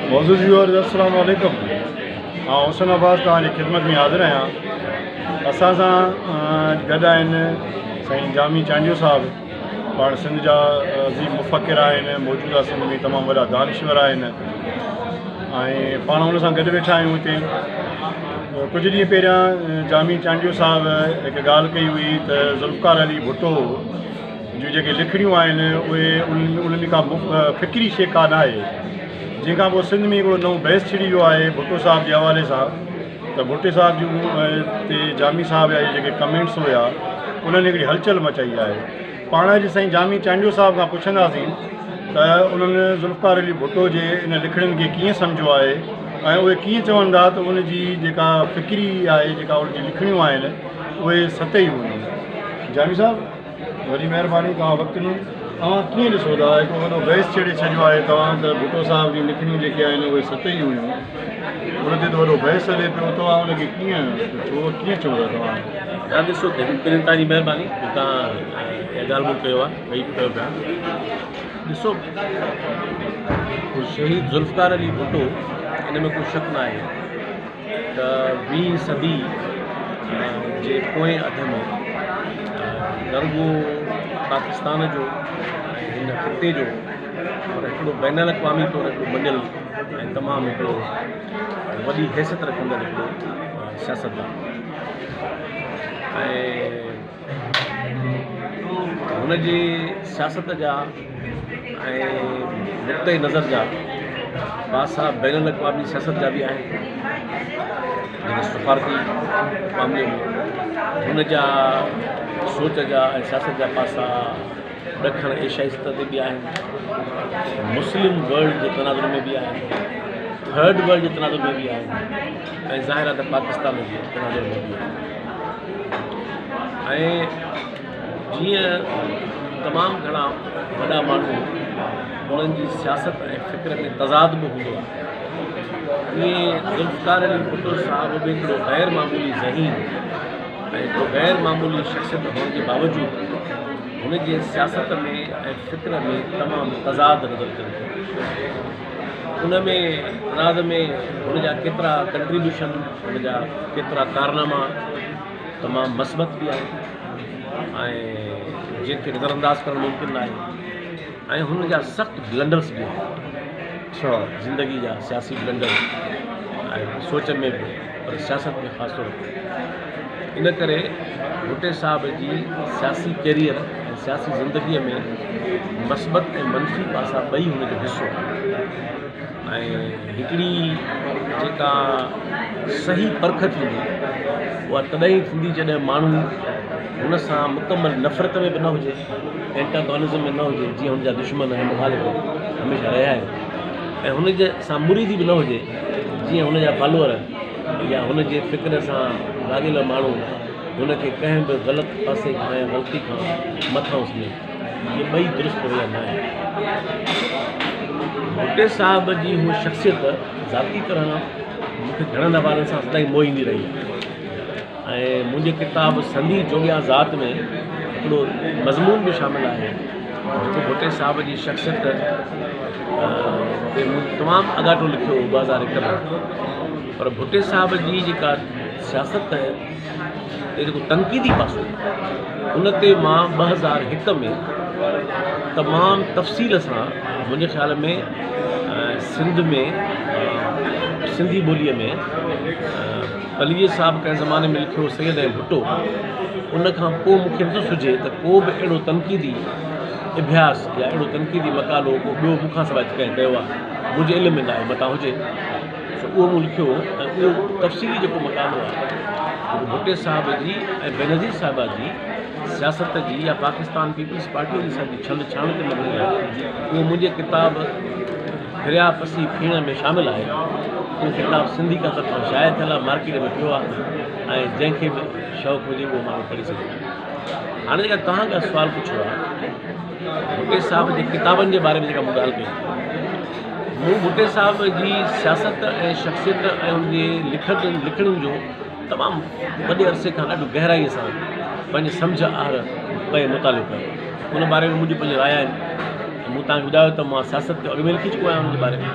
मौजूद व्यूअर्स अस्सलाम वालेकुम। हुसैन अब्बास तव्हांजी ख़िदमत में हाज़िर आहियां। असां सां गॾु आहिनि साईं जामी चांडियो साहिबु। पाण सिंध जा अज़ीम मुफ़क्किर आहिनि, मौजूदा सिंध में तमामु वॾा दानिश्वर आहिनि ऐं पाण हुन सां गॾु वेठा आहियूं हिते। कुझु ॾींहं पहिरियां जामी चांडियो साहिबु हिकु ॻाल्हि कई हुई त ज़ुल्फ़कार अली भुट्टो जूं जेके लिखड़ियूं आहिनि उहे उन्हनि खां फ़िक्री शइ कान आहे। जंहिंखां पोइ सिंध में हिकिड़ो नओं बहस छिड़ी वियो आहे भुट्टो साहिब जे हवाले सां त भुट्टे साहिब जूं ते जामी साहिब जा जेके कमेंट्स हुया उन्हनि हिकिड़ी हलचल मचाई आहे। पाण अॼु साईं जामी चांडियो साहिब खां पुछंदासीं त उन्हनि ज़ुल्फ़कार अली भुट्टो जे इन लिखड़ियुनि खे कीअं सम्झो आहे ऐं उहे कीअं चवंदा त उनजी जेका फ़िक्री आहे, जेका उनजी लिखड़ियूं आहिनि उहे सतही हुयूं। जामी साहिबु वॾी महिरबानी, तव्हां वक़्तु ॾिनो। तव्हां कीअं ॾिसो था? हिकिड़ो वॾो बहस छेड़े छॾियो आहे तव्हां त भुट्टो साहिब जूं लिखड़ियूं जेके आहिनि उहे सतही हुयूं, उन ते त वॾो बहस हले पियो। तव्हां उनखे कीअं चओ था? तव्हां ॾिसो, पहिरीं तव्हांजी महिरबानी तव्हां इहा ॻाल्हि मूं कयो आहे, वेही कयो पिया। ॾिसो, शहीद ज़ुल्फ़कार अली भुट्टो, इन में कोई शक न आहे त 20 सदी जे पोएं अध में गरबो पाकिस्तान जो हिन ख़िते जो और हिकिड़ो बैन अल-अक़वामी तौरु हिकिड़ो मञियलु ऐं तमामु हिकिड़ो वॾी हैसियत रखंदड़ हिकिड़ो सियासतदान ऐं हुनजे सियासत जा ऐं नुक़्ते नज़र जा पासा बैन अल-अक़वामी सियासत जा बि आहिनि, जेके सफ़ारती मामले में हुन जा सोच जा ऐं सियासत जा पासा ॾखण एशियाई सतह ते बि आहिनि, मुस्लिम वर्ल्ड जे तनाज़ुर में बि आहिनि, थर्ड वर्ल्ड जे तनाज़ुर में बि आहिनि ऐं ज़ाहिर आहे त पाकिस्तान जे तनाज़ुर में बि आहिनि। ऐं जीअं तमामु घणा वॾा माण्हू उन्हनि जी सियासत ऐं फ़िक्र में तज़ाद बि हूंदो आहे, ईअं ज़ुल्फ़कार अली भुट्टो साहिब बि हिकिड़ो ग़ैर मामूली ज़हीन ऐं हिकिड़ो ग़ैर मामूली शख़्सियत हुअण जे बावजूदि हुनजे सियासत में ऐं फ़िक्र में तमामु तज़ाद नज़र अचनि थो। उन में तज़ाद में हुनजा केतिरा कंट्रीब्यूशन, हुनजा केतिरा कारनामा तमामु मस्बत बि आहिनि ऐं जंहिंखे नज़रअंदाज़ करणु मुमकिन न आहे, ऐं हुनजा सख़्तु ब्लंडर्स बि आहिनि, ज़िंदगी जा सियासी ब्लंडर ऐं सोच में बि, पर सियासत में ख़ासि तौर ते। इन करे भुट्टे साहिब जी सियासी कैरियर ऐं सियासी ज़िंदगीअ में मस्बत ऐं मनफ़ी पासा ॿई हुनजो हिसो आहे ऐं हिकिड़ी जेका सही परख थींदी उहा तॾहिं थींदी जॾहिं माण्हू हुन सां मुकमल नफ़रत में बि न हुजे, एंटागोनिज़म में न हुजे, जीअं हुनजा दुश्मन ऐं मुख़ालिफ़ हमेशह रहिया आहिनि, ऐं हुनजे सां मुरीदी बि न हुजे, जीअं हुनजा फॉलोअर या हुनजे फ़िक्र सां लाॻियल माण्हू हुनखे कंहिं बि ग़लति पासे खां या ग़लती खां मथां उछले। इहे ॿई दुरुस्त रहिया न आहिनि। भुट्टे साहिब जी हू शख़्सियत ज़ाती तरह मूंखे घणनि हवालनि सां सदाईं मोहींदी रही आहे ऐं मुंहिंजे किताब संधी जोगिया ज़ात में हिकिड़ो मज़मून बि शामिलु आहे जेको भुट्टे साहिब जी शख़्सियत ते मूं तमामु अॻाटो लिखियो 2001 में। पर भुट्टे साहिब जी जेका सियासत ते जेको तनक़ीदी पासो उन ते मां 2001 में तमामु तफ़सील सां, मुंहिंजे ख़्याल में सिंध में सिंधी ॿोलीअ में अलीअ साहिबु कंहिं ज़माने में लिखियो सैयद ऐं भुट्टो, उन खां पोइ मूंखे नथो सुझे त को बि अहिड़ो तनक़ीदी अभ्यास या अहिड़ो तनक़ीदी मक़ालो को ॿियो मूंखां सवाइ कंहिं कयो आहे मुंहिंजे इल्म में न आहे, मतां हुजे उहो मूं लिखियो। ऐं उहो तफ़सीली जेको मक़ालो आहे जेको भुट्टे साहिब जी ऐं बेनज़ीर साहिबा जी सियासत जी या पाकिस्तान पीपल्स पार्टी जी असांजी छंड छाण ते मबनी आहे, उहो मुंहिंजे किताब फिरिया पसी फीण में शामिलु आहे। उहो किताबु सिंधी का तरफ़ां शाया थियल आहे, मार्केट में पियो आहे ऐं जंहिंखे बि शौक़ु हुजे उहो माण्हू पढ़ी सघे। हाणे जेका तव्हां खां सुवालु पुछियो आहे भुट्टे साहिब जे किताबनि जे बारे में जेका मूं ॻाल्हि कई, मूं भुट्टे साहिब जी सियासत ऐं शख़्सियत ऐं हुनजे लिखणियुनि जो तमामु वॾे अरसे खां ॾाढो गहराईअ सां पंहिंजे सम्झ आर पए मुतालो कयो। उन बारे में मुंहिंजी पंहिंजी राय आहिनि। मूं तव्हांखे ॿुधायो त मां सियासत ते अॻु में लिखी चुको आहियां हुनजे बारे में।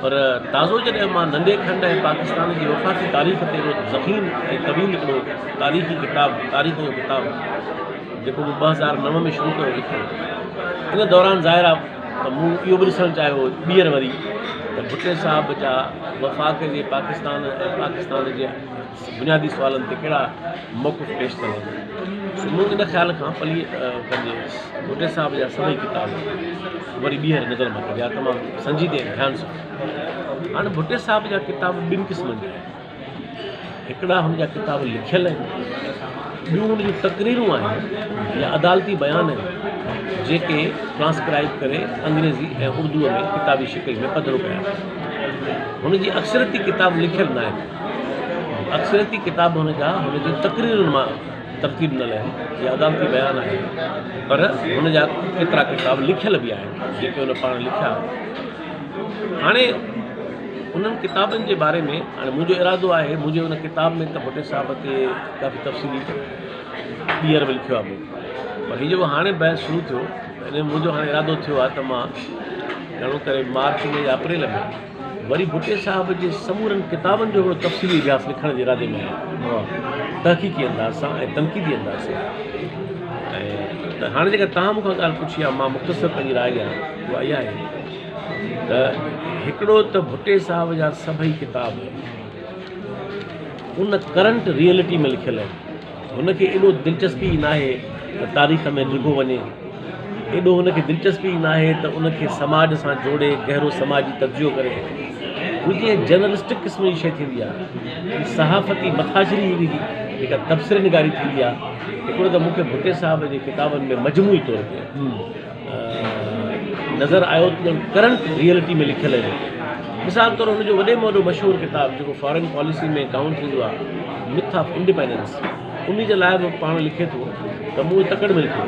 पर ताज़ो जॾहिं मां नंढे खंड ऐं पाकिस्तान जी वफ़ाक़ी तारीख़ ते ज़ख़ीन ऐं तवील हिकिड़ो तारीख़ी किताबु तारीख़ जो किताबु जेको मूं 2009 में शुरू कयो लिखियो, इन दौरान ज़ाहिर आहे त मूं इहो बि ॾिसणु चाहियो ॿीहर वरी त भुट्टे साहिब जा वफ़ाक़ जे पाकिस्तान ऐं पाकिस्तान जे बुनियादी सुवालनि ते कहिड़ा मौक़िफ़ पेश कनि। मूं इन ख़्याल खां पली पंहिंजे भुट्टे साहिब जा सभई किताब वरी ॿीहर नज़र में कढिया तमामु संजीदे ध्यान सां। हाणे भुट्टे साहिब जा किताब ॿिनि क़िस्मनि जा आहिनि, हिकिड़ा हुनजा किताब लिखियल आहिनि, ॿियूं हुन जूं तक़रीरूं आहिनि या अदालती बयान आहिनि जेके ट्रांसक्राइब करे अंग्रेज़ी ऐं उर्दूअ में किताबी शिकिल में पधरो कया। हुनजी अक्सरती किताब लिखियल न आहिनि, अक्सरती किताब हुनजा हुनजी तक़रीरुनि मां तरतीब न आहिनि या अदालती बयान आहिनि, पर हुनजा केतिरा किताब लिखियल बि आहिनि जेके हुन पाण लिखिया। हाणे उन्हनि किताबनि जे बारे में हाणे मुंहिंजो इरादो आहे, मुंहिंजे हुन किताब में त भुट्टे साहिब ते काफ़ी तफ़सीली ॿीहर बि लिखियो आहे मूं, पर हीअ जेको हाणे बहस शुरू थियो इन मुंहिंजो हाणे इरादो थियो आहे त मां घणो करे मार्च में या अप्रैल में वरी भुट्टे साहिब जे समूरनि किताबनि जो हिकिड़ो तफ़सीली इतिहास लिखण जे इरादे में आहियां, तहक़ीक़ी अंदाज़ सां ऐं तनक़ीदी अंदाज़ सां। ऐं त हाणे जेका तव्हां मूंखां ॻाल्हि पुछी आहे, मां मुख़्तसर पंहिंजी राय ॾियां, उहा इहा आहे त हिकिड़ो त भुट्टे साहिब जा सभई किताब उन करंट रियलिटी में लिखियल आहिनि। हुनखे एॾो दिलचस्पी न आहे त तारीख़ में लिखो वञे, एॾो हुनखे दिलचस्पी न आहे त उनखे समाज सां जोड़े गहरो समाजी तजियो करे। हू जीअं जर्नलिस्टिक क़िस्म जी शइ थींदी आहे, सहाफ़ती मथाशरी जेका तबसरे निगारी थींदी आहे, हिकिड़ो त मूंखे भुट्टे साहिब जे किताबनि में मजमूई तौर ते नज़र आयो त करंट रियलिटी में लिखियल आहिनि। मिसाल तौरु हुनजो वॾे में वॾो मशहूरु किताबु जेको फॉरेन पॉलिसी में काउंट थींदो आहे, मिथ ऑफ इंडिपेंडेंस, उन जे लाइ बि पाण लिखे थो त मूं तकड़ में लिखियो,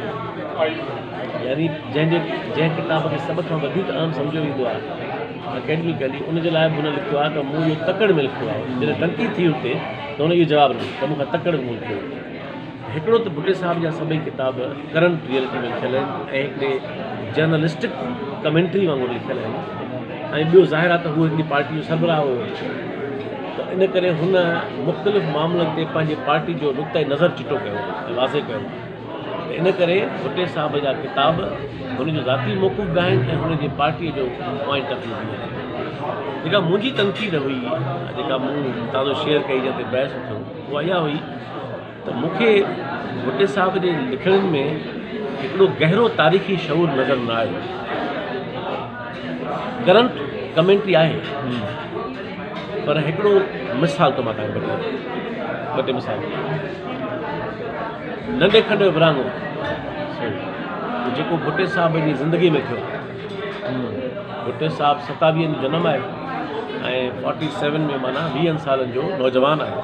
यानी जंहिं किताब खे सभ खां वधीक अहम सम्झो वेंदो आहे अकेडमिकली, उनजे लाइ बि हुन लिखियो आहे त मूं इहो तकड़ में लिखियो आहे। जॾहिं तनक़ीद थी हुते त हुन इहो जवाबु ॾिनो त मूंखां तकड़ में लिखियो। हिकिड़ो त भुट्टे साहिब जा सभई किताब करंट रियलिटी में लिखियल आहिनि ऐं हिकिड़े जर्नलिस्टिक कमेंट्री वांगुरु लिखियल आहिनि, ऐं ॿियो ज़ाहिर आहे त हू हिकिड़ी पार्टी जो सरबराह हुयो, त इन करे हुन मुख़्तलिफ़ मामलनि ते पंहिंजे पार्टी जो नुक़्ते नज़र चिटो कयो ऐं वाज़े कयो। त इन करे भुट्टे साहिब जा किताब हुनजो ज़ाती मौक़ूफ़ बि आहिनि ऐं हुनजी पार्टीअ जो पॉइंट ऑफ व्यू बि आहे। जेका मुंहिंजी तनक़ीद हुई, जेका मूं ताज़ो शेयर कई जंहिं ते बहस थियो, उहा इहा हुई त मूंखे भुट्टे साहिब जे लिखणनि में हिकिड़ो गहरो तारीख़ी शऊर नज़र न आयो। करंट कमेंट्री आहे, पर हिकिड़ो मिसाल तो मां तव्हांखे ॿ टे मिसाल। नंढे खंड जो विरहाङो जेको भुट्टे साहिब जी ज़िंदगी में थियो। भुट्टे साहिब 27 जो जनम आहे ऐं 47 में माना 20 सालनि जो नौजवान आहे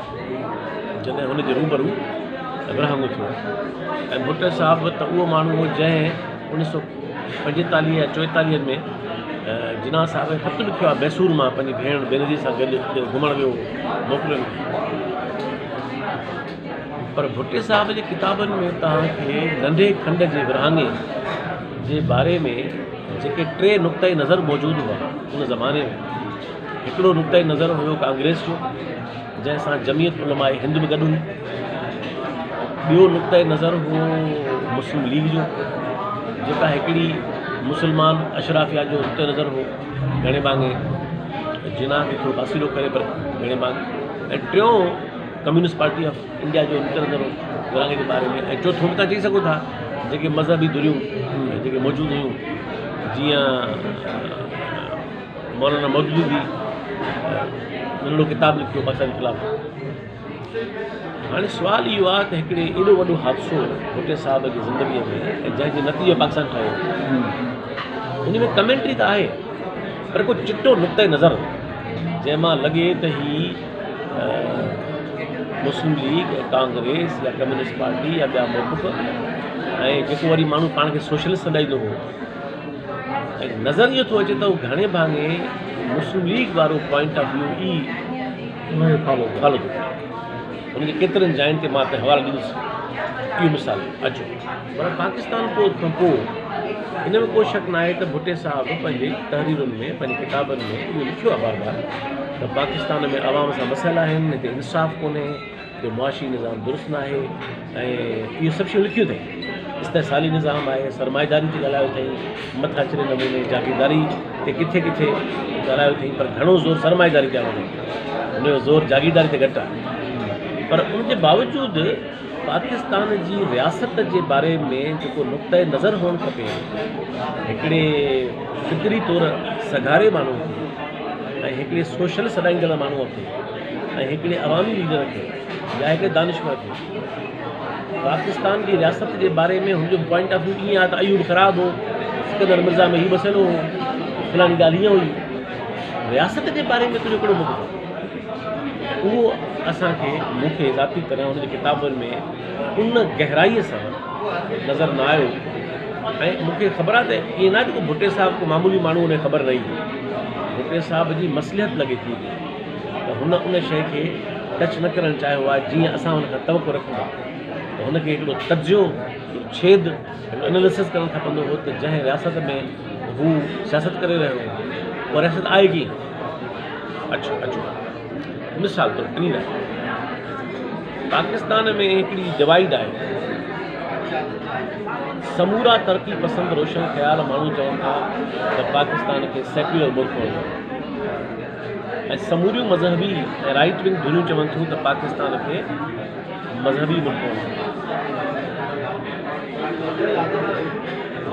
जॾहिं हुनजे रूबरू विरहाङो थियो। ऐं भुट्टे साहिब त उहो माण्हू हो जंहिं 1945 या 44 में जिना साहिब खे ख़त लिखियो आहे मैसूर मां पंहिंजी भेण बेनजी सां गॾु घुमणु वियो मोकिलियो। पर भुट्टे साहिब जे किताबनि में तव्हांखे नंढे खंड जे विरहाङे जे बारे में जेके 3 नुक़्ते नज़र मौजूदु हुआ उन ज़माने में, हिकिड़ो नुक़्ते नज़र हुयो कांग्रेस जो जंहिंसां जमियत उलमाए हिंद बि गॾु हुई। ॿियो नुक़्ते नज़र हुओ मुस्लिम लीग जो, जेका हिकिड़ी मुस्लमान अशराफिया जो नुक़्ते नज़र हो घणे भाङे जिना खे थोरो पासीरो करे पर घणे भाङे। ऐं टियों कम्युनिस्ट पार्टी ऑफ इंडिया जो नुक़्ते नज़र हो विरहाङे जे बारे में। ऐं चौथों तव्हां चई सघो था जेके मज़हबी धुरियूं जेके मौजूदु हुयूं, जीअं मौलाना मौदूदी नंढो किताबु लिखियो पाकिस्तान ख़िलाफ़। हाणे सुवालु इहो आहे त हिकिड़े एॾो वॾो हादिसो भुट्टे साहिब जी ज़िंदगीअ में ऐं जंहिंजे नतीजे पाकिस्तान ठहियो, उन में कमेंट्री त आहे पर को चिटो नुक़्ते नज़र जंहिंमां लॻे त ही मुस्लिम लीग ऐं कांग्रेस या कम्युनिस्ट पार्टी या ॿिया मौक़िफ़ ऐं जेको वरी माण्हू पाण खे सोशलिस्ट सॾाईंदो हो। ऐं नज़र इहो थो अचे त उहो घणे भाङे मुस्लिम लीग वारो point of view E follow थो। हुनजे केतिरनि जाइनि ते मां त हवालो ॾींदुसि इहो मिसाल अचो पर पाकिस्तान खां पोइ इन में को शक न आहे त भुट्टे साहिबु पंहिंजे तहरीरुनि में पंहिंजी किताबनि में इहो लिखियो आहे बार बार त पाकिस्तान में आवाम सां मसइला आहिनि, हिते इंसाफ़ कोन्हे, हिते मुआशी निज़ाम दुरुस्त न आहे ऐं इहो सभु शयूं लिखियूं अथई। इस्तेसाली निज़ाम आहे, सरमाएदारी ते ॻाल्हायो अथई, मथां अचरे नमूने जागीरदारी ते किथे किथे ॻाल्हायो अथई, पर घणो ज़ोर सरमाएदारी ते आयो अथई, हुनजो ज़ोर जागीरदारी ते घटि आहे। पर उनजे बावजूदि पाकिस्तान जी रियासत जे बारे में जेको नुक़्ते नज़र हुअणु खपे हिकिड़े फिक्री तौरु सगारे माण्हू खे ऐं हिकिड़े सोशल सॾाईंदड़ माण्हूअ खे ऐं हिकिड़े अवामी लीडर खे या हिकिड़े दानिशवर खे पाकिस्तान जी रियासत जे बारे में हुनजो पॉइंट ऑफ व्यू ईअं आहे त अयूब ख़राब हो, सिकंदर मिर्ज़ा में हीउ मसइलो हो, फलाणी ॻाल्हि हीअं हुई। रियासत जे बारे में तुंहिंजो हिकिड़ो मुक़दमो उहो असांखे मूंखे ज़ाती तरह हुनजी किताबुनि में उन गहराईअ सां नज़र न आयो ऐं मूंखे ख़बर आहे त ईअं न आहे जेको भुट्टे साहिबु को मामूली माण्हू उनखे ख़बर न हुई, भुट्टे साहिब जी मसलियत लॻे थी त हुन उन शइ खे टच न करणु चाहियो आहे जीअं असां हुन खां तवको रखूं था। त हुनखे हिकिड़ो तजियो छेद एनालिसिस करणु खपंदो हो त जंहिं रियासत में हू सियासत करे रहियो हो उहा रियासत आहे कीअं। अचो मिसाल तौरु टी आहे पाकिस्तान में हिकिड़ी डिवाइड आहे, समूरा तरक़ी पसंद रोशन ख़्याल माण्हू चवनि था त पाकिस्तान खे सेक्युलर मुल्क हुओ ऐं समूरियूं मज़हबी ऐं राइट विंग धुनियूं चवनि थियूं त पाकिस्तान खे मज़हबी मुल्क हुओ।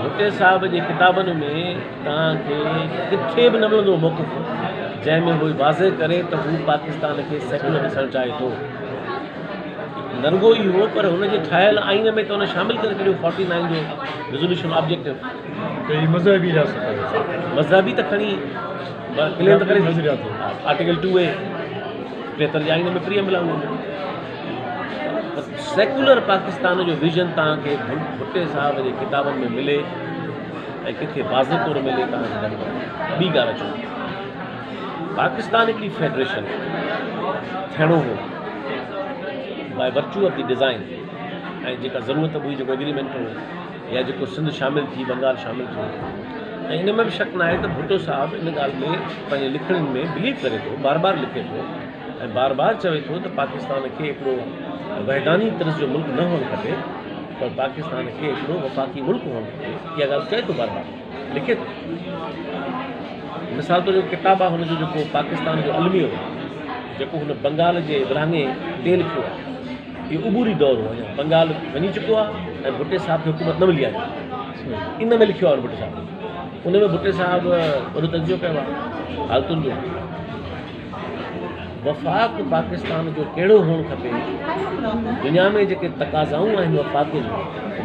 भुट्टे साहिब जे किताबनि में तव्हांखे किथे बि न मिलंदो मौक़िफ़ जंहिंमें हू वाज़े करे त हू पाकिस्तान खे सेक्युलर ॾिसणु चाहे थो। न रुगो इहो पर हुनजे ठहियल आइन में त हुन शामिलु करे छॾियो 49 जो रिज़ोल्यूशन ऑब्जेक्टिव मज़हबी रियासत मज़हबी त खणी क्लेम त करे आर्टिकल 2A 73 जे आइन में प्रियम्बल आहे। सेक्युलर पाकिस्तान जो विजन तव्हांखे भुट्टे साहिब जे किताबनि में मिले ऐं किथे वाज़े तौरु मिले तव्हांखे ॿी ॻाल्हि अचो पाकिस्तान हिकिड़ी फेडरेशन थियणो हो by virtue of the design ऐं जेका ज़रूरत हुई जेको एग्रीमेंट हो या जेको सिंध शामिलु थी बंगाल शामिलु थियो ऐं इन में बि शक न आहे त भुट्टो साहिबु इन ॻाल्हि में पंहिंजे लिखणनि में बिलीव करे थो, बार बार लिखे थो ऐं बार बार चवे थो त पाकिस्तान खे हिकिड़ो वहदानी तर्ज़ जो मुल्क न हुअणु खपे पर पाकिस्तान खे हिकिड़ो वफ़ाक़ी मुल्क हुअणु खपे। इहा ॻाल्हि चए थो बार बार लिखे थो। मिसाल तौर जो किताबु आहे हुनजो जेको पाकिस्तान जो अलमियो जेको हुन बंगाल जे विरहाङे ते लिखियो आहे इहो उबूरी दौरु हो, बंगाल वञी चुको आहे ऐं भुट्टे साहिब खे हुकूमत न मिली आहे इन में लिखियो आहे भुट्टे साहिब। उन में भुट्टे साहिबु वॾो तजियो कयो आहे हालतुनि जो वफ़ाक़ पाकिस्तान जो कहिड़ो हुअणु खपे, दुनिया में जेके तक़ाज़ाऊं आहिनि वफ़ाक़ जूं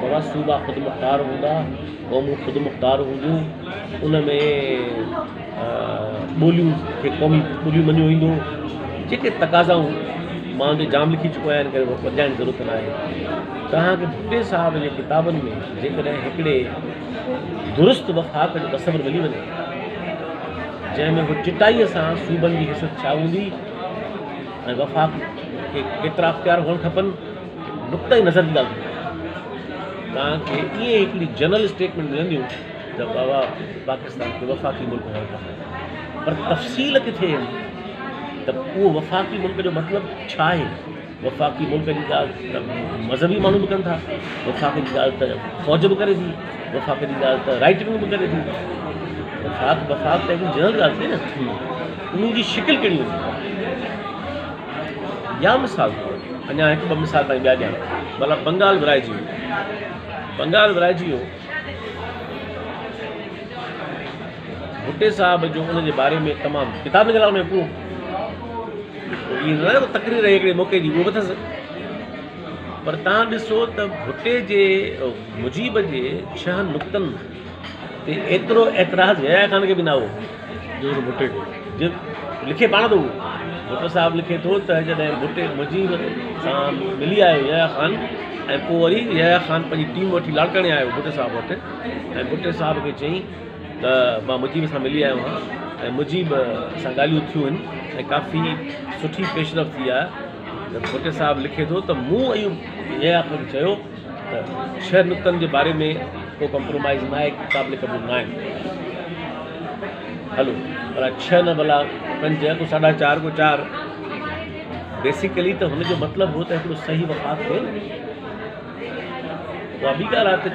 बाबा सूबा ख़ुदि मुख़्तार हूंदा, क़ौमूं ख़ुदि मुख़्तार हूंदियूं, उन में ॿोलियूं खे क़ौमी ॿोलियूं मञियो वेंदो, जेके तक़ाज़ाऊं मां उनते जाम लिखी चुको आहियां करे वधाइण जी ज़रूरत न आहे। तव्हांखे भुट्टे साहिब जे किताबनि में जेकॾहिं हिकिड़े दुरुस्त वफ़ाक़ जो तसवुरु मिली वञे जंहिंमें हू चिटाईअ सां सूबनि जी हिसत छा हूंदी ऐं वफ़ाक़ खे केतिरा अख़्तियार हुअणु खपनि नुक़्ते नज़र जी ॻाल्हि तव्हांखे ईअं हिकिड़ी जनरल स्टेटमेंट मिलंदियूं त बाबा पाकिस्तान खे वफ़ाक़ी मुल्क हुअणु खपे, पर तफ़सील किथे आहिनि त उहो वफ़ाक़ी मुल्क जो मतिलबु छा आहे। वफ़ाक़ी मुल्क जी ॻाल्हि त मज़हबी माण्हू बि कनि था, वफ़ाक़ जी ॻाल्हि त फ़ौज बि करे थी, वफ़ाक़ जी ॻाल्हि त राइट विंग बि करे थी। वफ़ाक़ त हिकिड़ी जनरल ॻाल्हि थी न, उन जी शिकिल कहिड़ी हूंदी। या मिसाल अञा हिकु ॿ मिसाल ताईं ॿिया ॾियां मतिलबु बंगाल विराइजी वियो, बंगाल विराइजी वियो भुट्टे साहिब जो उनजे बारे में तमामु किताब निकिला उन में पूरो इहा न तकरीर हिकिड़े मौक़े जी उहो बि अथसि, पर तव्हां ॾिसो त भुट्टे जे मुजीब जे 6 नुक़्तनि ते एतिरो एतिराज़ यया ख़ान खे बि न हो जो भुट्टे खे लिखे पाण थो। भुट्टो साहिबु लिखे थो त जॾहिं भुट्टे मुजीब सां मिली आयो यया ख़ान ऐं पोइ वरी यया ख़ान पंहिंजी टीम वठी लाड़काणे आयो भुट्टे साहिबु वटि ऐं भुट्टे साहिब खे चयईं त मां मुजीब सां मिली आयो आहियां ऐं मुजीब सां ॻाल्हियूं थियूं आहिनि ऐं काफ़ी सुठी पेशरफ़ थी आहे। त भुट्टे साहिबु लिखे थो त मूं अयूब यया ख़ान चयो त 6 नुक़्तनि जे बारे में को कॉम्प्रोमाइज़ न आहे, क़ाबिल क़बूल न आहे। हलो भला 6 न भला 5 को 4.5 को 4, बेसिकली त हुनजो मतिलबु हो त हिकिड़ो सही वफ़ाक़ थिए। उहा ॿी ॻाल्हि आहे त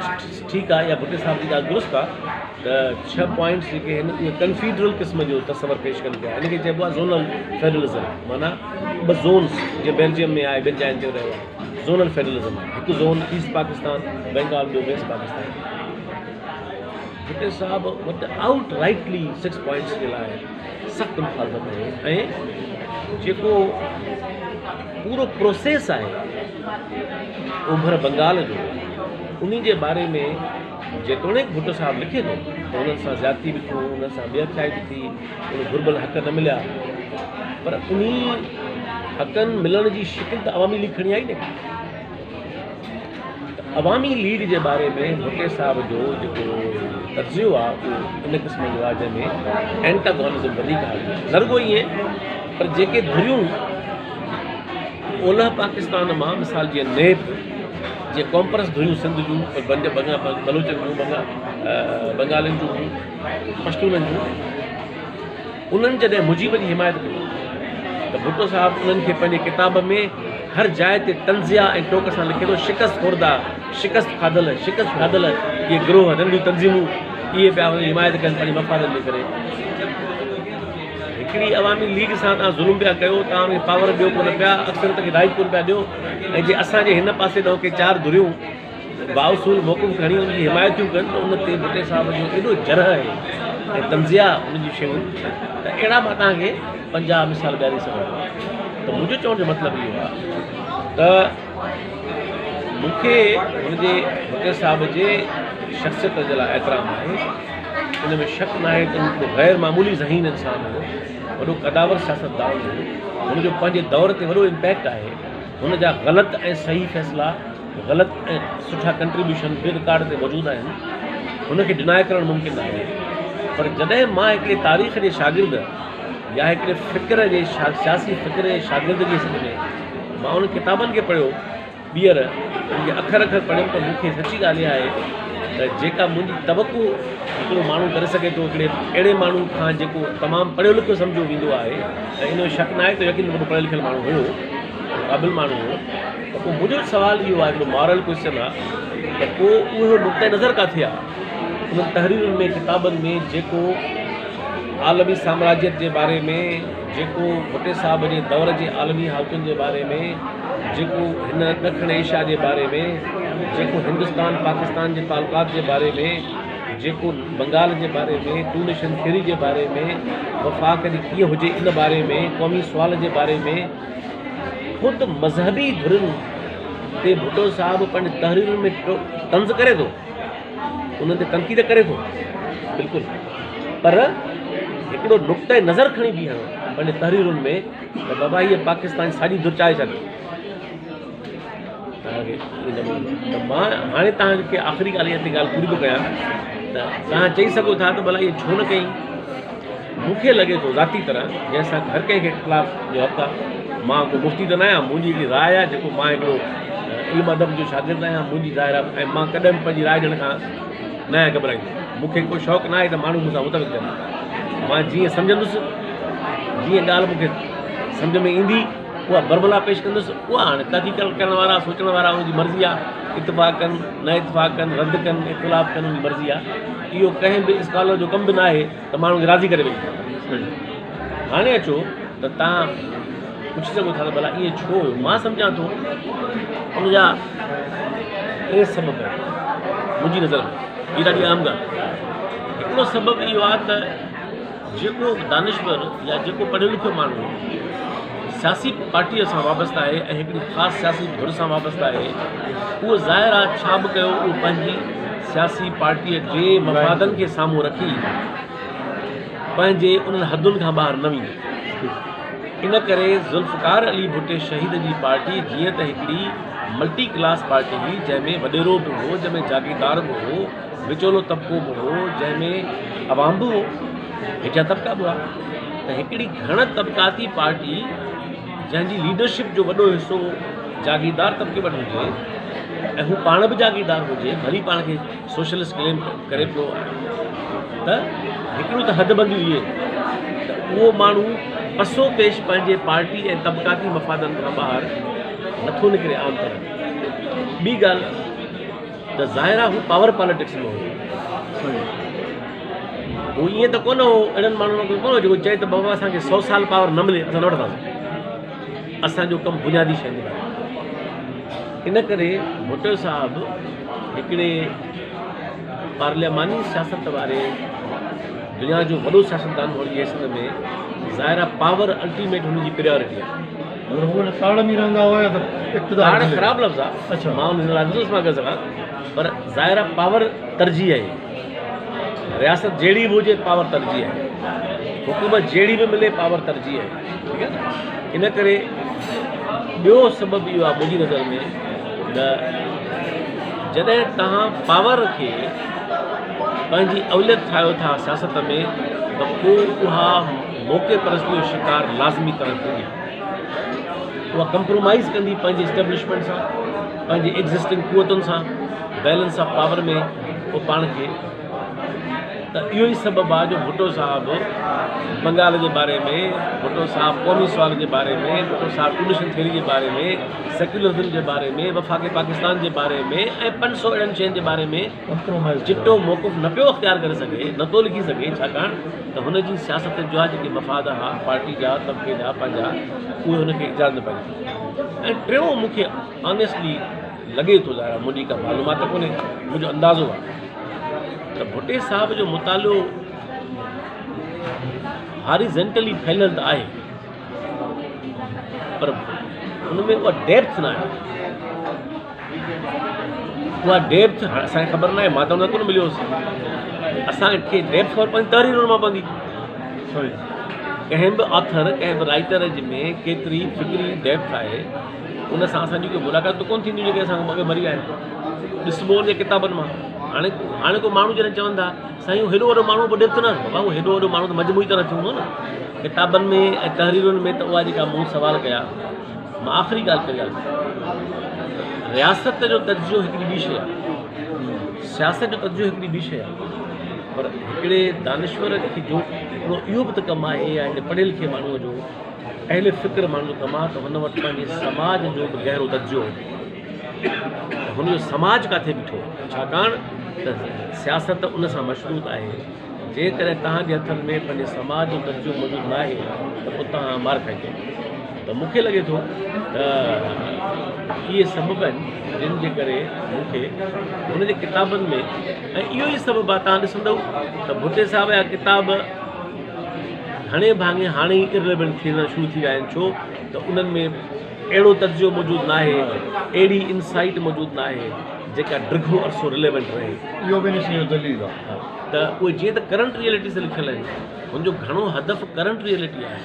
ठीकु आहे, या भुटे साहिब जी ॻाल्हि दुरुस्त आहे त 6 पॉइंट्स जेके आहिनि उहे कन्फीडरल क़िस्म जो तस्वर पेश कनि पिया। हिनखे चइबो आहे ज़ोनल फेडरलिज़म, माना 2 ज़ोन्स जीअं बेल्जियम में आहे, ॿिनि जायुनि ते रहियो आहे, ज़ोनल फेडरलिज़म आहे। हिकु ज़ोन ईस्ट पाकिस्तान, बंगाल, ॿियो वेस्ट पाकिस्तान। भुटे साहिब वटि आउट राइटली 6 पॉइंट्स जे लाइ सख़्तु मुखालफ़त आहे, ऐं जेको पूरो प्रोसेस आहे ओभर बंगाल जो, उन जे बारे में जेतोणीकि भुट्टो साहिब लिखे थो त उन्हनि सां ज़्यादती बि थियो, उन्हनि सां ॿेअखाई बि थी, उन घुर्बल हक़ न मिलिया, पर उन हक़नि मिलण जी शिकिल त अवामी लीग खणी आई न। अवामी लीग जे बारे में भुट्टे साहिब जो जेको तर्जियो आहे उहो इन क़िस्म जो आहे जंहिंमें एंटागोनिज़म वधीक आहे। न रुॻो ईअं, पर जेके धुरियूं ओलह पाकिस्तान मां, मिसाल जीअं नेब जे कॉम्परस धुरियूं सिंध जूं, बलोचनि जूं, बंगालियुनि जूं, पश्तूननि जूं, उन्हनि जॾहिं मुजीब जी हिमायत कई त भुट्टो साहिब उन्हनि खे पंहिंजे किताब में हर जाइ ते तंज़िया ऐं टोक सां लिखे थो, शिकस्त खुर्दा, शिकस्त खाधल इहे गिरोह, नंढियूं तंज़ीमूं इहे पिया हिमायत कनि पंहिंजे मफ़ादनि जे करे। हिकिड़ी अवामी लीग सां तव्हां ज़ुल्म पिया कयो, तव्हां उनखे पावर ॾियो कोन पिया, अक्सरियत खे राइट कोन पिया ॾियो, ऐं जे असांजे हिन पासे ॾांहुं के 4 धुरियूं बाउसूल मौक़ूफ़ खणी उनजी हिमायतियूं कनि त उन ते भुट्टे साहिब जो एॾो जरह आहे ऐं तंज़िया उनजी शयूं, त अहिड़ा मां तव्हांखे 50 मिसाल ॿियारे सघां। त मुंहिंजो चवण जो मतिलबु इहो आहे त मूंखे हुनजे भुट्टे साहिब जे शख़्सियत जे लाइ एतिराम आहे, उन में शक न आहे त हिकिड़ो ग़ैर मामूली ज़हीन इंसानु हो, वॾो कदावर सियासतदान हो, हुनजो पंहिंजे दौर ते वॾो इम्पैक्ट आहे, हुनजा ग़लति ऐं सही फ़ैसिला, ग़लति ऐं सुठा कंट्रीब्यूशन बि रिकॉर्ड ते मौजूदु आहिनि, हुनखे डिनाए करणु मुमकिन आहे। पर जॾहिं मां हिकिड़े तारीख़ जे शागिर्द या हिकिड़े फ़िक्र जे सियासी फ़िक्र जे शागिर्द जी हिस्से में मां उन किताबनि खे पढ़ियो, ॿीहर उनखे अखर पढ़ियुमि, त मूंखे सची ॻाल्हि इहा आहे त जेका मुंहिंजी तवक़ो हिकिड़ो माण्हू करे सघे थो हिकिड़े अहिड़े माण्हू खां जेको तमामु पढ़ियो लिखियो सम्झो वेंदो आहे, ऐं इन जो शक न आहे त यकीन वॾो पढ़ियल लिखियल माण्हू हुयो, क़ाबिल माण्हू हो, त पोइ मुंहिंजो सुवालु इहो आहे, हिकिड़ो मॉरल क्वेश्चन आहे त पोइ उहो नुक़्ते नज़र किथे आहे उन्हनि तहरीरुनि में, किताबनि में, जेको आलमी साम्राज्यत जे बारे में, जेको भुट्टे साहिब जे दौर जे आलमी हालतुनि जे बारे में, जेको हिन ॾखिण एशिया जे बारे में, जेको हिंदुस्तान पाकिस्तान जे तालुकात जे बारे में, जेको बंगाल जे बारे में, टू नेशन थियरी जे बारे में, वफ़ाक़ जी कीअं हुजे इन बारे में, क़ौमी सुवाल जे बारे में, ख़ुदि मज़हबी धुरियुनि ते भुट्टो साहिब पंहिंजे तहरीरुनि में तंज़ करे थो, उन्हनि ते तनक़ीद करे थो बिल्कुलु, पर हिकिड़ो नुक़्ते नज़र खणी बीहणो पंहिंजे तहरीरुनि में त बाबा हीअ पाकिस्तान साॼी दुरचाए छॾी। तव्हांखे त मां हाणे तव्हांखे आख़िरी ॻाल्हि ते ॻाल्हि पूरी थो कयां त तव्हां चई सघो था त भला इहे छो न कई। मूंखे लॻे थो ज़ाती तरह जंहिंसां हर कंहिंखे इख़्तिलाफ़ जो हक़ आहे, मां को मुफ़्ती त न आहियां, मुंहिंजी हिकिड़ी राय आहे, जेको मां हिकिड़ो इल्मु अदब जो शागिर्दु आहियां, मुंहिंजी ज़ाहिर आहे, ऐं मां कॾहिं बि पंहिंजी राय ॾियण खां न आहियां घबराईंदो। मूंखे कोई शौक़ु न आहे त माण्हू मूंसां मुतफ़िक़ थियनि, मां जीअं सम्झंदुसि, जीअं ॻाल्हि मूंखे सम्झ में ईंदी उहा बरबला पेश कंदुसि, उहा हाणे तहक़ीक़ करण वारा, सोचण वारा, उनजी मर्ज़ी आहे, इतफ़ाक़ कनि न इतफ़ाक़ कनि, रद्द कनि, इख़्तिलाफ़ कनि, उनजी मर्ज़ी आहे। इहो कंहिं बि स्कॉलर जो कमु बि न आहे त माण्हू खे राज़ी करे वेही। हाणे अचो त तव्हां पुछी सघो था त भला ईअं छो हुयो। मां सम्झां थो उनजा 3 सबब आहिनि मुंहिंजी नज़र में, हीअ ॾाढी आम ॻाल्हि। हिकिड़ो सबबु इहो आहे त जेको दानिश्वर या जेको पढ़ियो लिखियो माण्हू सियासी पार्टीअ सां वाबस्तु आहे ऐं हिकिड़ी ख़ासि सियासी धुर सां वाबस्तु आहे, उहो ज़ाहिर आहे छा बि कयो उहो पंहिंजी सियासी पार्टीअ जे मफ़ादनि खे साम्हूं रखी पंहिंजे उन्हनि हदुनि खां ॿाहिरि न वेंदो। इन करे ज़ुल्फ़कार अली भुट्टे शहीद जी पार्टी जीअं त हिकिड़ी मल्टी क्लास पार्टी हुई, जंहिंमें वॾेरो बि हो, जंहिंमें जागीरदार बि हो, विचोलो तबिको बि हो, जंहिंमें अवाम बि हो, हेठियां तबिका बि हुआ। त हिकिड़ी घण तबिकाती पार्टी जंहिंजी लीडरशिप जो वॾो हिसो जागीरदार तबिके वटि हुजे, ऐं हू पाण बि जागीरदार हुजे, भली पाण खे सोशलिस्ट क्लेम करे पियो त हिकिड़ो त हदबंदी हुजे त उहो माण्हू पसो पेश पंहिंजे पार्टी ऐं तबक़ाती मफ़ादनि खां ॿाहिरि नथो निकिरे आम तरह। ॿी ॻाल्हि त ज़ाहिर आहे हू पावर पॉलिटिक्स में हुयो, हू ईअं त कोन हो अहिड़नि माण्हुनि कोन हो जेको चए त बाबा असांखे 100 साल पावर न मिले असां न वठंदासीं, असांजो कमु बुनियादी शइ आहे। इन करे भुट्टो साहबु हिकिड़े पार्लियामानी सियासत वारे दुनिया जो वॾो सियासतदान हुअण जी हैसियत में ज़ाहिर आहे पावर अल्टीमेट हुनजी प्रियोरिटी आहे। अगरि हू ताड़ में रहंदा हुआ त इक़्तिदार ताड़ ख़राबु लफ़्ज़ आहे, अच्छा मां हुन लाइ नथो करे सघां, पर ज़ाहिर आहे पावर तरजीह आहे। रियासत जहिड़ी बि हुजे पावर तरजीह आहे, हुकूमत जहिड़ी बि मिले पावर तरजीह आहे, ठीकु आहे न। इन करे ॿियो सबबु इहो आहे मुंहिंजी नज़र में त जॾहिं तव्हां पावर खे पंहिंजी अवलियत ठाहियो था सियासत में त पोइ उहा मौक़े परस्ती जो शिकार लाज़मी तरह थींदी, उहा कंप्रोमाइज़ कंदी पंहिंजे इस्टेब्लिशमेंट सां, पंहिंजे एग्ज़िस्टिंग क़ुवतुनि सां, बैलेंस ऑफ पावर में पोइ पाण खे। त इहो ई सबबु आहे जो भुट्टो साहिबु बंगाल जे बारे में, भुट्टो साहिबु क़ौमी सुवाल जे बारे में, भुट्टो साहिबु टूलिशन थियरी जे बारे में, सेक्युलरिज़म जे बारे में, वफ़ाक़े पाकिस्तान जे बारे में ऐं 500 अहिड़नि शयुनि जे बारे में चिटो मौक़ुफ़ न पियो अख़्तियार करे सघे, नथो लिखी सघे, छाकाणि त हुनजी सियासत जा जेके मफ़ाद हुआ पार्टी जा तबिके जा पंहिंजा, उहे हुनखे इजाज़त न पई। ऐं टियों मूंखे ऑनेस्टली लॻे थो, ज़ाहिर मुंहिंजी का मालूमात कोन्हे, मुंहिंजो अंदाज़ो आहे त भुट्टे साहिब जो मुतालो हॉरिज़ेंटली फैलियल त आहे, पर हुन में उहा डेप्थ न आहे। उहा डेप्थ असांखे ख़बर न आहे, मां त हुन कोन मिलियोसि, असांखे डेप्थ ख़बर पवंदी तहरीरुनि मां पवंदी। कंहिं बि ऑथर, कंहिं बि राइटर में केतिरी फिक्री डेप्थ आहे, उन सां असांजी कोई मुलाक़ात त कोन थींदी जेके असां अॻे मरी आहिनि, ॾिसबो हुजे किताबनि मां। हाणे को माण्हू जॾहिं चवनि था साईं हेॾो वॾो माण्हू पोइ डेप्थ न, बाबा उहो हेॾो वॾो माण्हू त मजमूई तरह थींदो न, किताबनि में ऐं तहरीरुनि में त उहा जेका मूं सवाल कया। मां आख़िरी ॻाल्हि कई आहे, रियासत जो तर्जुमो हिकिड़ी ॿी शइ आहे, सियासत जो तर्जुमो हिकिड़ी ॿी शइ आहे, पर हिकिड़े दानिश्वर खे जो हिकिड़ो इहो बि त कमु आहे या हिन पढ़ियल लिखे माण्हूअ जो, अहले फ़िक्र माण्हू जो कमु आहे त हुन वटि पंहिंजे समाज जो बि गहरो तर्जुमो, हुनजो समाज किथे बीठो, छाकाणि त सियासत उन सां मशरूत आहे। जेकॾहिं तव्हांजे हथनि में पंहिंजे समाज जो तर्जुमो मौजूदु न आहे त पोइ तव्हां मार खाईंदो। त मूंखे लॻे थो त इहे सबब आहिनि जिन जे करे मूंखे हुनजे किताबनि में, ऐं इहो ई सबबु आहे तव्हां ॾिसंदव त भुट्टे साहिब जा किताब घणे भाङे हाणे ई इररिलेवेंट थियण शुरू थी विया आहिनि, छो त उन्हनि में अहिड़ो तर्जुमो मौजूदु न आहे, अहिड़ी इनसाइट मौजूदु न आहे जेका ॾिघो अरसो रिलेवेंट रहे। इहो बि ॾिसी दलील आहे त उहे जीअं त करंट रियलिटी सां लिखियल आहिनि, हुनजो घणो हदफ़ करंट रियलिटी आहे,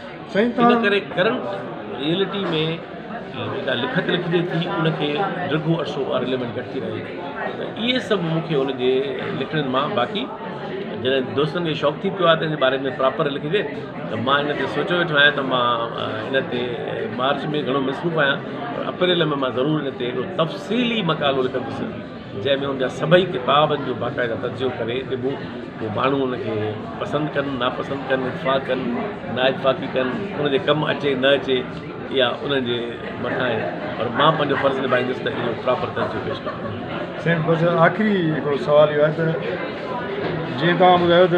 इन करे करंट रियलिटी में जेका लिखत लिखिजे थी उनखे ॾिघो अरसो रिलेवेंट घटि थी रहे। त इहे सभु मूंखे हुनजे लिखणनि मां, बाक़ी जॾहिं दोस्तनि खे शौक़ु थी पियो आहे त हिन बारे में प्रॉपर लिखिजे, त मां इन ते सोचियो वेठो आहियां त मां इन ते मार्च में घणो मसरूफ़ आहियां, पर अप्रैल में मां ज़रूरु इन ते हिकिड़ो तफ़सीली मक़ालो लिखंदुसि जंहिंमें हुनजा सभई किताबनि जो बाक़ाइदा तर्जुमो करे ॾिबो, पोइ माण्हू उनखे पसंदि कनि नापसंदि कनि, इतफ़ाक़ कनि ना इतफ़ाक़ी कनि, उनजे कमु अचे न अचे इहा उनजे मथां आहे, पर मां पंहिंजो फ़र्ज़ु निभाईंदुसि त इहो प्रॉपर तर्जुमो पेश कयां। साईं बसि आख़िरी हिकिड़ो सुवालु इहो आहे त जीअं तव्हां ॿुधायो त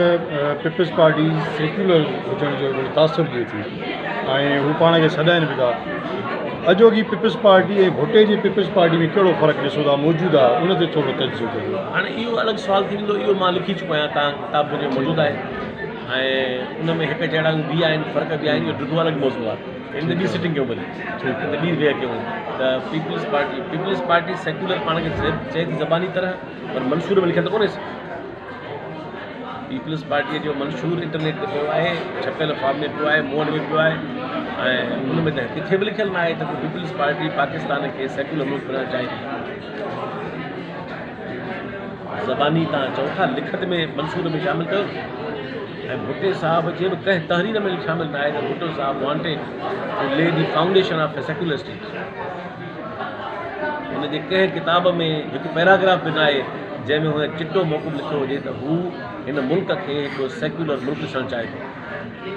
पीपल्स पार्टी सेक्युलर हुजण जो हिकिड़ो तासुर ॾिए थी ऐं हू पाण खे सॾाइनि बि था, अॼोकी पीपल्स पार्टी ऐं भुट्टे जी पीपल्स पार्टी में कहिड़ो फ़र्क़ु ॾिसो था मौजूदु आहे, उन ते थोरो तर्जुमो कयो। हाणे इहो अलॻि सुवालु थींदो, इहो मां लिखी चुको आहियां, तव्हां किताब मुंहिंजो मौजूदु आहे ऐं उन में हिकु जहिड़ा बि आहिनि, फ़र्क़ बि आहिनि, इहो ॾिठो अलॻि मौज़ूअ आहे, इन ते ॿी सिटिंग कयूं भले, हिते ॿी वेह कयूं त पीपल्स पार्टी सेक्युलर पाण खे चए थी ज़बानी तरह, पर मंशूर में लिखियलु त कोन्हे। पीपल्स पार्टीअ जो मंशूर इंटरनेट ते पियो आहे, छपियल फॉर्म में पियो आहे, मोहन में पियो आहे, ऐं उन में त किथे बि लिखियलु न आहे त पीपल्स पार्टी पाकिस्तान खे सेक्युलर मुल्क बणाइणु चाहे थी। ज़बानी तव्हां चओ था, लिखत में मंशूर में शामिलु कयो, ऐं भुट्टे साहिब जे बि कंहिं तहरीर में शामिलु न आहे त भुट्टो साहिबु वांटेड टू ले दी foundation of A secular state. हुन हुनजे कंहिं किताब में हिकु पैराग्राफ बि न आहे जंहिंमें हुन चिटो मौक़िफ़ लिखियो हुजे त हू हिन मुल्क खे हिकिड़ो सेक्युलर मुल्क ॾिसणु चाहे थो।